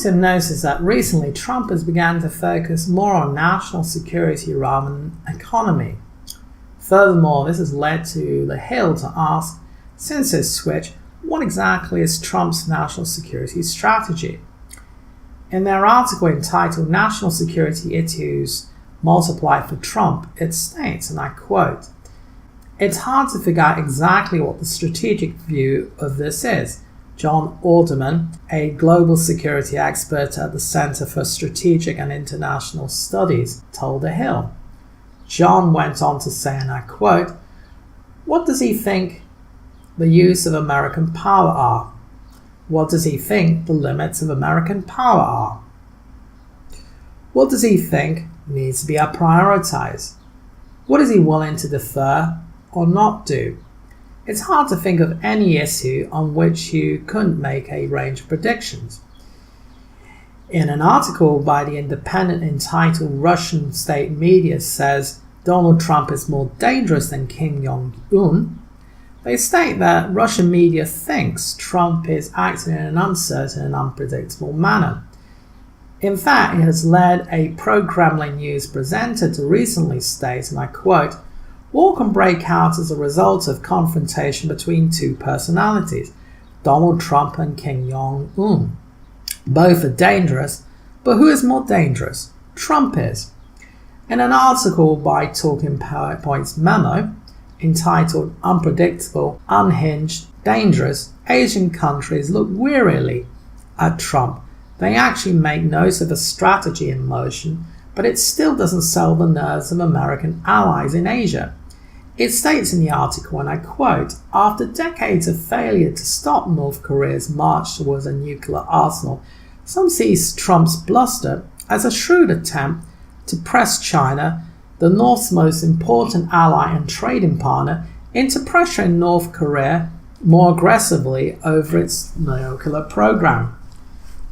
to notice that recently Trump has begun to focus more on national security rather than economy. Furthermore, this has led to The Hill to ask, since his switch, what exactly is Trump's national security strategy? In their article entitled National Security Issues Multiplied for Trump, it states, and I quote, "It's hard to figure out exactly what the strategic view of this is," John Alderman, a global security expert at the Center for Strategic and International Studies, told The Hill. John went on to say, and I quote, "What does he think the use of American power are? What does he think the limits of American power are? What does he think needs to be prioritized? What is he willing to defer or not do? It's hard to think of any issue on which you couldn't make a range of predictions." In an article by The Independent entitled Russian State Media says Donald Trump is more dangerous than Kim Jong-un, they state that Russian media thinks Trump is acting in an uncertain and unpredictable manner. In fact, it has led a pro-Kremlin news presenter to recently state, and I quote, "War can break out as a result of confrontation between two personalities, Donald Trump and Kim Jong-un. Both are dangerous, but who is more dangerous? Trump is." In an article by Talking Points Memo, entitled Unpredictable, Unhinged, Dangerous, Asian countries look wearily at Trump. They actually make note of a strategy in motion, but it still doesn't sell the nerves of American allies in Asia. It states in the article, and I quote, "After decades of failure to stop North Korea's march towards a nuclear arsenal, some see Trump's bluster as a shrewd attempt to press China, the North's most important ally and trading partner, into pressuring North Korea more aggressively over its nuclear program."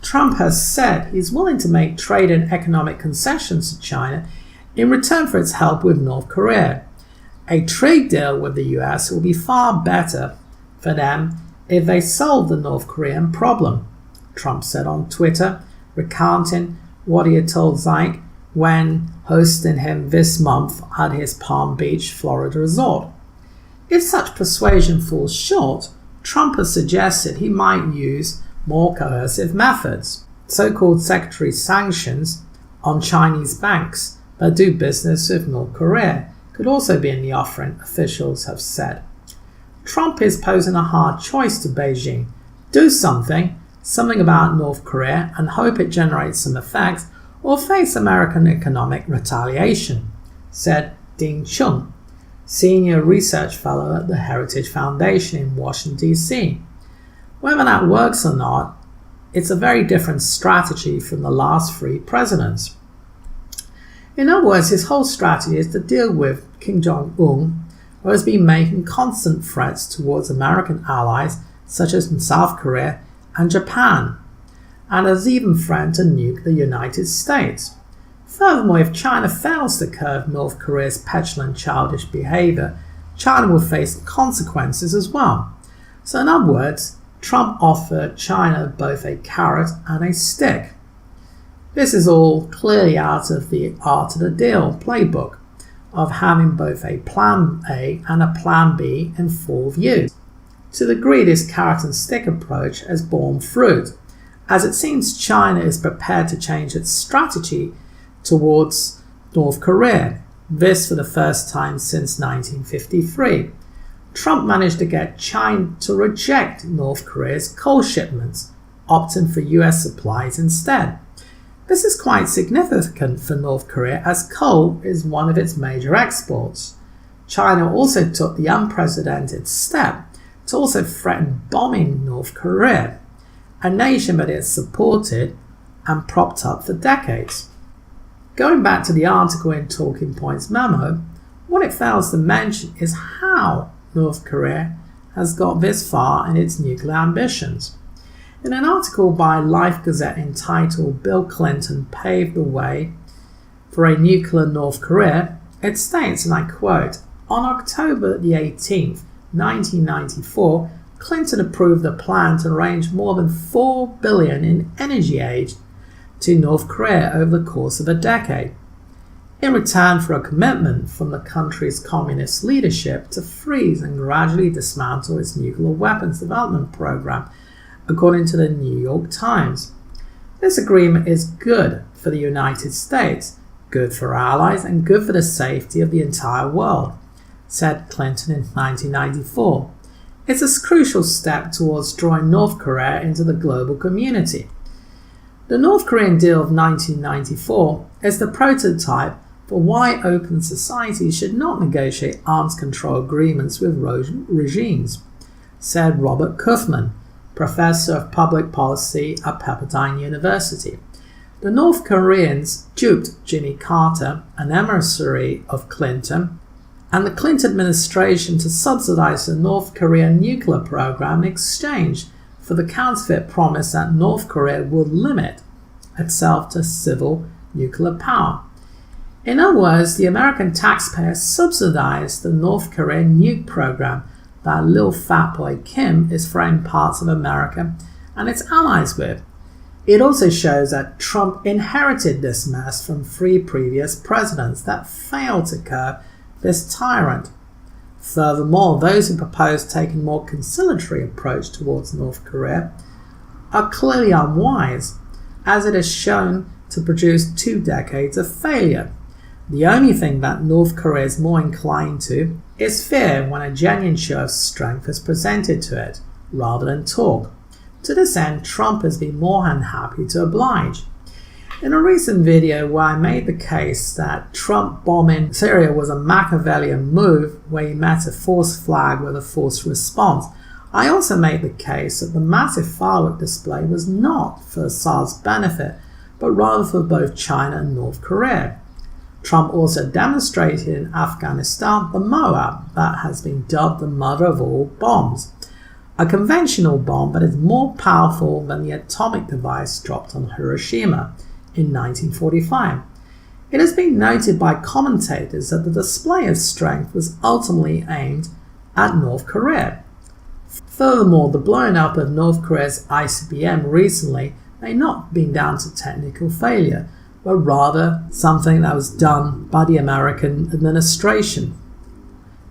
Trump has said he's willing to make trade and economic concessions to China in return for its help with North Korea. A trade deal with the US will be far better for them if they solve the North Korean problem, Trump said on Twitter, recounting what he had told Zeig when hosting him this month at his Palm Beach, Florida resort. If such persuasion falls short, Trump has suggested he might use more coercive methods. So-called secondary sanctions on Chinese banks that do business with North Korea could also be in the offering, officials have said. Trump is posing a hard choice to Beijing. Do something about North Korea and hope it generates some effects, or face American economic retaliation, said Ding Chung, senior research fellow at the Heritage Foundation in Washington, D.C. Whether that works or not, it's a very different strategy from the last three presidents. In other words, his whole strategy is to deal with Kim Jong-un, who has been making constant threats towards American allies such as South Korea and Japan, and has even threatened to nuke the United States. Furthermore, if China fails to curb North Korea's petulant, childish behavior, China will face consequences as well. So in other words, Trump offered China both a carrot and a stick. This is all clearly out of the art of the deal playbook of having both a plan A and a plan B in full view. To the degree this carrot and stick approach has borne fruit, as it seems China is prepared to change its strategy towards North Korea, this for the first time since 1953. Trump managed to get China to reject North Korea's coal shipments, opting for US supplies instead. This is quite significant for North Korea, as coal is one of its major exports. China also took the unprecedented step to also threaten bombing North Korea, a nation that it has supported and propped up for decades. Going back to the article in Talking Points Memo, what it fails to mention is how North Korea has got this far in its nuclear ambitions. In an article by Life Gazette entitled Bill Clinton Paved the Way for a Nuclear North Korea, it states, and I quote, "On October the 18th, 1994, Clinton approved a plan to arrange more than $4 billion in energy aid to North Korea over the course of a decade, in return for a commitment from the country's communist leadership to freeze and gradually dismantle its nuclear weapons development program, according to the New York Times. This agreement is good for the United States, good for allies, and good for the safety of the entire world, said Clinton in 1994. It's a crucial step towards drawing North Korea into the global community. The North Korean deal of 1994 is the prototype for why open societies should not negotiate arms control agreements with regimes, said Robert Kaufman, professor of public policy at Pepperdine University. The North Koreans duped Jimmy Carter, an emissary of Clinton, and the Clinton administration to subsidize the North Korean nuclear program in exchange for the counterfeit promise that North Korea would limit itself to civil nuclear power. In other words, the American taxpayer subsidized the North Korean nuke program that Lil Fat Boy Kim is threatening parts of America and its allies with. It also shows that Trump inherited this mess from 3 previous presidents that failed to curb this tyrant. Furthermore, those who propose taking a more conciliatory approach towards North Korea are clearly unwise, as it has shown to produce 2 decades of failure. The only thing that North Korea is more inclined to is fear when a genuine show of strength is presented to it, rather than talk. To this end, Trump has been more than happy to oblige. In a recent video where I made the case that Trump bombing Syria was a Machiavellian move where he met a forced flag with a forced response, I also made the case that the massive firework display was not for Assad's benefit, but rather for both China and North Korea. Trump also demonstrated in Afghanistan the Moab that has been dubbed the mother of all bombs, a conventional bomb that is more powerful than the atomic device dropped on Hiroshima in 1945. It has been noted by commentators that the display of strength was ultimately aimed at North Korea. Furthermore, the blowing up of North Korea's ICBM recently may not have been down to technical failure, but rather something that was done by the American administration.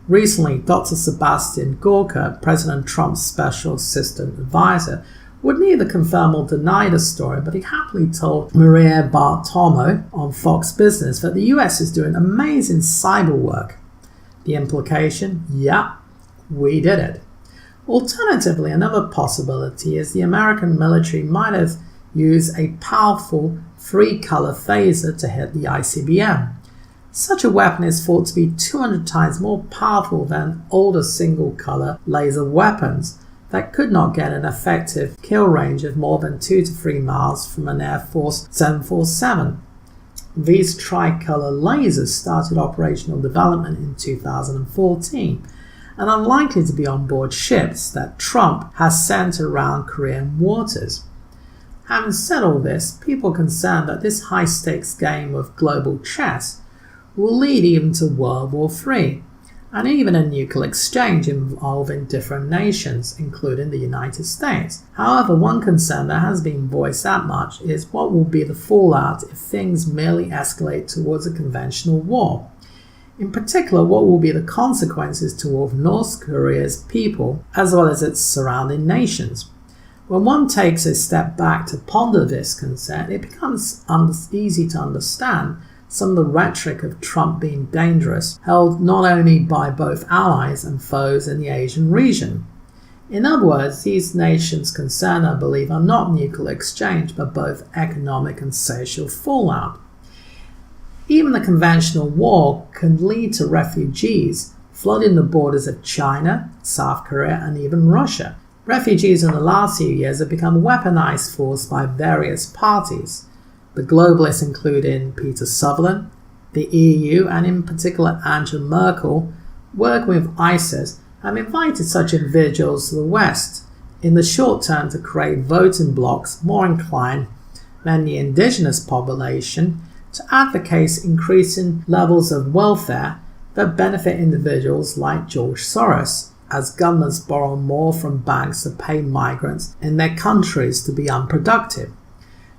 Recently, Dr. Sebastian Gorka, President Trump's special assistant advisor, would neither confirm or deny the story, but he happily told Maria Bartiromo on Fox Business that the US is doing amazing cyber work. The implication? Yeah, we did it. Alternatively, another possibility is the American military might have used a powerful 3-color phaser to hit the ICBM. Such a weapon is thought to be 200 times more powerful than older single-color laser weapons that could not get an effective kill range of more than 2 to 3 miles from an Air Force 747. These tricolor lasers started operational development in 2014 and are likely to be on board ships that Trump has sent around Korean waters. Having said all this, people are concerned that this high-stakes game of global chess will lead even to World War III, and even a nuclear exchange involving different nations, including the United States. However, one concern that has been voiced that much is what will be the fallout if things merely escalate towards a conventional war. In particular, what will be the consequences toward North Korea's people as well as its surrounding nations. When one takes a step back to ponder this concern, it becomes easy to understand some of the rhetoric of Trump being dangerous, held not only by both allies and foes in the Asian region. In other words, these nations concerned, I believe, are not nuclear exchange, but both economic and social fallout. Even a conventional war can lead to refugees flooding the borders of China, South Korea, and even Russia. Refugees in the last few years have become a weaponized force by various parties. The globalists, including Peter Sutherland, the EU, and in particular Angela Merkel, working with ISIS, have invited such individuals to the West in the short term to create voting blocs more inclined than the indigenous population to advocate increasing levels of welfare that benefit individuals like George Soros, as governments borrow more from banks to pay migrants in their countries to be unproductive.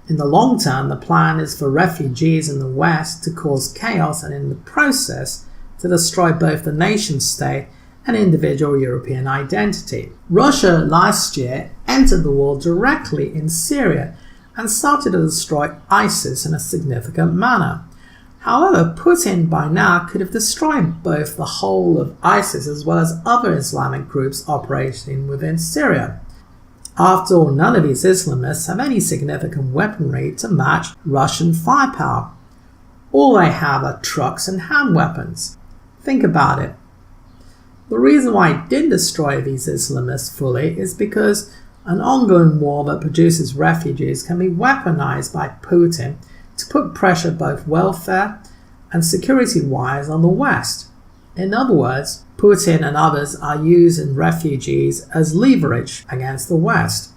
In the long term, the plan is for refugees in the West to cause chaos and in the process to destroy both the nation-state and individual European identity. Russia last year entered the war directly in Syria and started to destroy ISIS in a significant manner. However, Putin by now could have destroyed both the whole of ISIS as well as other Islamic groups operating within Syria. After all, none of these Islamists have any significant weaponry to match Russian firepower. All they have are trucks and hand weapons. Think about it. The reason why it didn't destroy these Islamists fully is because an ongoing war that produces refugees can be weaponized by Putin to put pressure both welfare and security-wise on the West. In other words, Putin and others are using refugees as leverage against the West.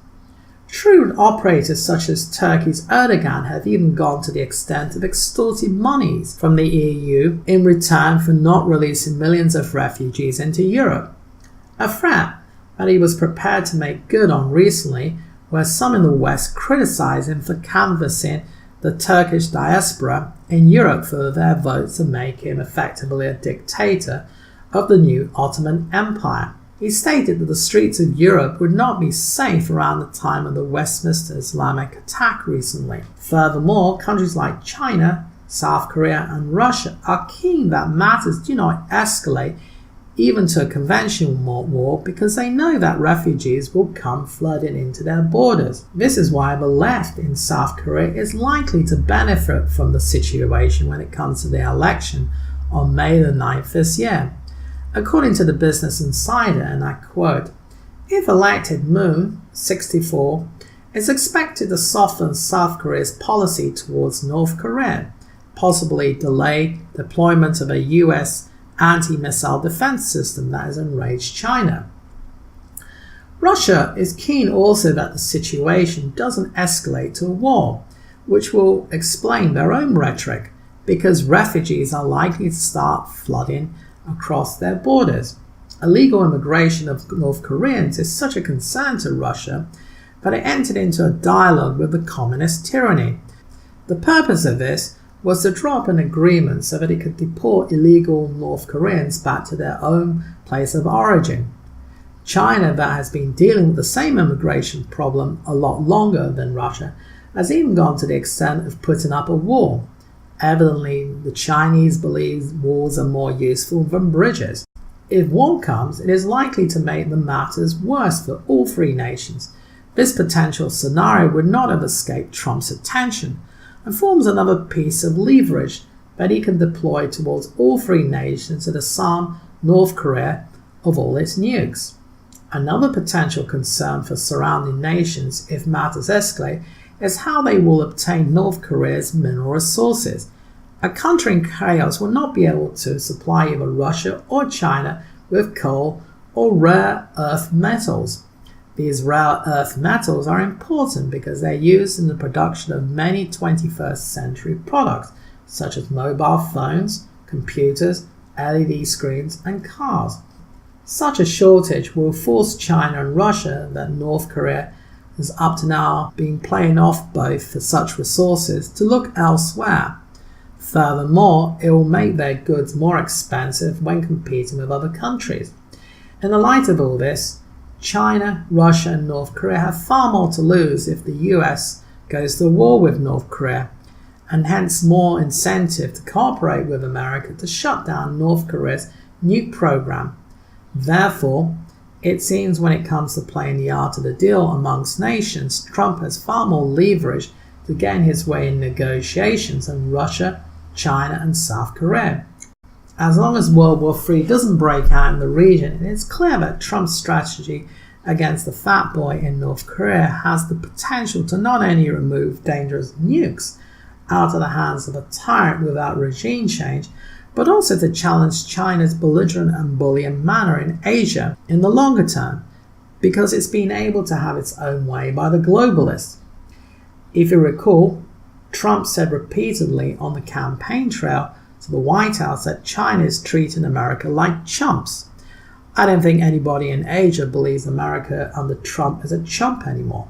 Shrewd operators such as Turkey's Erdogan have even gone to the extent of extorting monies from the EU in return for not releasing millions of refugees into Europe. A threat that he was prepared to make good on recently, where some in the West criticized him for canvassing the Turkish diaspora in Europe for their vote to make him effectively a dictator of the new Ottoman Empire. He stated that the streets of Europe would not be safe around the time of the Westminster Islamic attack recently. Furthermore, countries like China, South Korea, and Russia are keen that matters do not escalate even to a conventional war because they know that refugees will come flooding into their borders. This is why the left in South Korea is likely to benefit from the situation when it comes to the election on May the 9th this year. According to the Business Insider, and I quote, "If elected, Moon, 64, is expected to soften South Korea's policy towards North Korea, possibly delay deployment of a US anti-missile defense system that has enraged China." Russia is keen also that the situation doesn't escalate to a war, which will explain their own rhetoric, because refugees are likely to start flooding across their borders. Illegal immigration of North Koreans is such a concern to Russia that it entered into a dialogue with the communist tyranny. The purpose of this was to draw up an agreement so that it could deport illegal North Koreans back to their own place of origin. China, that has been dealing with the same immigration problem a lot longer than Russia, has even gone to the extent of putting up a wall. Evidently, the Chinese believe walls are more useful than bridges. If war comes, it is likely to make the matters worse for all three nations. This potential scenario would not have escaped Trump's attention and forms another piece of leverage that he can deploy towards all three nations to disarm North Korea of all its nukes. Another potential concern for surrounding nations if matters escalate is how they will obtain North Korea's mineral resources. A country in chaos will not be able to supply either Russia or China with coal or rare earth metals. These rare earth metals are important because they're used in the production of many 21st century products, such as mobile phones, computers, LED screens, and cars. Such a shortage will force China and Russia, that North Korea has up to now been playing off both for such resources, to look elsewhere. Furthermore, it will make their goods more expensive when competing with other countries. In the light of all this, China, Russia, and North Korea have far more to lose if the US goes to war with North Korea, and hence more incentive to cooperate with America to shut down North Korea's nuke program. Therefore, it seems when it comes to playing the art of the deal amongst nations, Trump has far more leverage to gain his way in negotiations than Russia, China, and South Korea. As long as World War III doesn't break out in the region, it is clear that Trump's strategy against the fat boy in North Korea has the potential to not only remove dangerous nukes out of the hands of a tyrant without regime change, but also to challenge China's belligerent and bullying manner in Asia in the longer term, because it's been able to have its own way by the globalists. If you recall, Trump said repeatedly on the campaign trail to the White House that China is treating America like chumps. I don't think anybody in Asia believes America under Trump is a chump anymore.